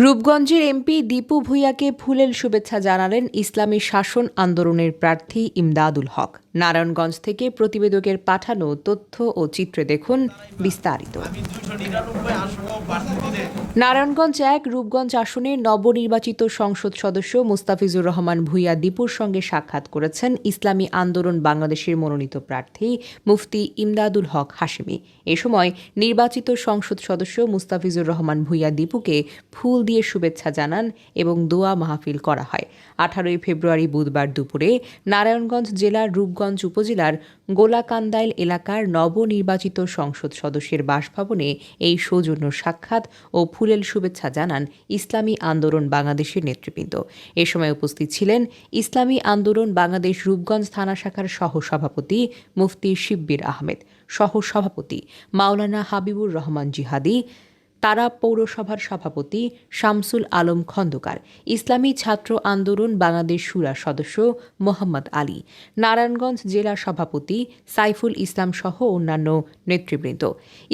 রূপগঞ্জের MP Dipu ভূঁইয়াকে ফুলেল শুভেচ্ছা জানালেন ইসলামী শাসন আন্দোলনের প্রার্থী ইমদাদুল হক। নারায়ণগঞ্জ থেকে প্রতিবেদকের পাঠানো তথ্য ও চিত্রে দেখুন বিস্তারিত। নারায়ণগঞ্জ ১ রূপগঞ্জ আসনের নবনির্বাচিত সংসদ সদস্য মুস্তাফিজুর রহমান ভূঁইয়া দীপুর সঙ্গে সাক্ষাৎ করেছেন ইসলামী আন্দোলন বাংলাদেশের মনোনীত প্রার্থী মুফতি ইমদাদুল হক হাশেমি। এ সময় নির্বাচিত সংসদ সদস্য মুস্তাফিজুর রহমান ভূঁইয়া দীপুকে ফুল দিয়ে শুভেচ্ছা জানান এবং দোয়া মাহফিল করা হয়। 18 ফেব্রুয়ারি বুধবার দুপুরে নারায়ণগঞ্জ জেলার রূপগঞ্জ উপজেলার গোলাকান্দাইল এলাকার নবনির্বাচিত সংসদ সদস্যের বাসভবনে এই সৌজন্য সাক্ষাৎ ও ফুলেল শুভেচ্ছা জানান ইসলামী আন্দোলন বাংলাদেশের নেতৃবৃন্দ। এ সময় উপস্থিত ছিলেন ইসলামী আন্দোলন বাংলাদেশ রূপগঞ্জ থানা শাখার সহসভাপতি মুফতি শিব্বির আহমেদ, সহসভাপতি মাওলানা হাবিবুর রহমান জিহাদি, তারা পৌরসভার সভাপতি শামসুল আলম খন্দকার, ইসলামী ছাত্র আন্দোলন বাংলাদেশ শুরা সদস্য মোহাম্মদ আলী, নারায়ণগঞ্জ জেলা সভাপতি সাইফুল ইসলাম সহ অন্যান্য নেতৃবৃন্দ।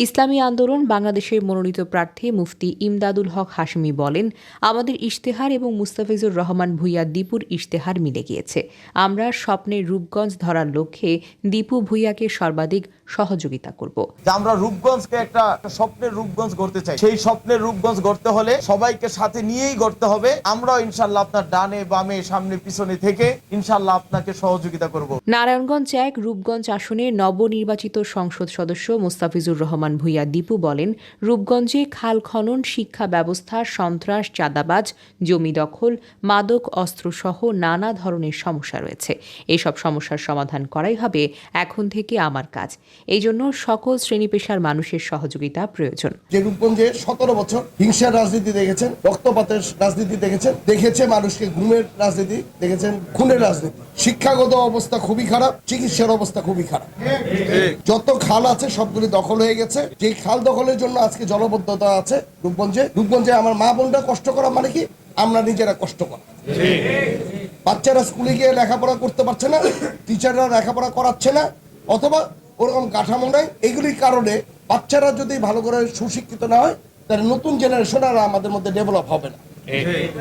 ইসলামী আন্দোলন বাংলাদেশের মনোনীত প্রার্থী মুফতি ইমদাদুল হক হাশেমি বলেন, আমাদের ইশতেহার এবং মুস্তাফিজুর রহমান ভূঁইয়া দীপুর ইশতেহার মিলে গিয়েছে। আমরা স্বপ্নের রূপগঞ্জ ধরার লক্ষ্যে দীপু ভূঁইয়াকে সর্বাধিক সহযোগিতা করব। আমরা রূপগঞ্জকে একটা স্বপ্নের রূপগঞ্জ গড়তে চাই। সেই স্বপ্নের রূপগঞ্জ গড়তে হলে সবাইকে সাথে নিয়েই গড়তে হবে। আমরাও ইনশাআল্লাহ আপনার ডানে বামে সামনে পিছনে থেকে ইনশাআল্লাহ আপনাকে সহযোগিতা করব। নারায়ণগঞ্জ ১ রূপগঞ্জ আসনের নবনির্বাচিত সংসদ সদস্য মুস্তাফিজুর রহমান ভূঁইয়া দীপু বলেন, রূপগঞ্জে খাল খনন, শিক্ষা ব্যবস্থা, সন্ত্রাস, চাঁদাবাজ, জমি দখল, মাদক অস্ত্রসহ নানা ধরনের সমস্যা রয়েছে। এসব সমস্যার সমাধান করাই হবে এখন থেকে আমার কাজ। এই জন্য সকল শ্রেণী পেশার মানুষের সহযোগিতা প্রয়োজন। যে রূপগঞ্জে 17 বছর হিংসার রাজনীতি দেখেছেন, রক্তপাতের রাজনীতি দেখেছে মানুষকে ঘুমের রাজনীতি দেখেছেন, খুনের রাজনীতি। শিক্ষাগত অবস্থা খুবই খারাপ, চিকিৎসার অবস্থা খুবই খারাপ। যত খাল আছে সবগুলি দখল হয়ে গেছে। যে খাল দখলের জন্য আজকে জলবদ্ধতা আছে রূপগঞ্জে আমার মা বোনরা কষ্ট করা মানে কি আমরা নিজেরা কষ্ট করা। বাচ্চারা স্কুলে গিয়ে লেখাপড়া করতে পারছে না, টিচাররা লেখাপড়া করাচ্ছে না, অথবা ওরকম কাঠামো নাই। এগুলির কারণে বাচ্চারা যদি ভালো করে সুশিক্ষিত না হয় তাহলে নতুন জেনারেশন আর আমাদের মধ্যে ডেভেলপ হবে না।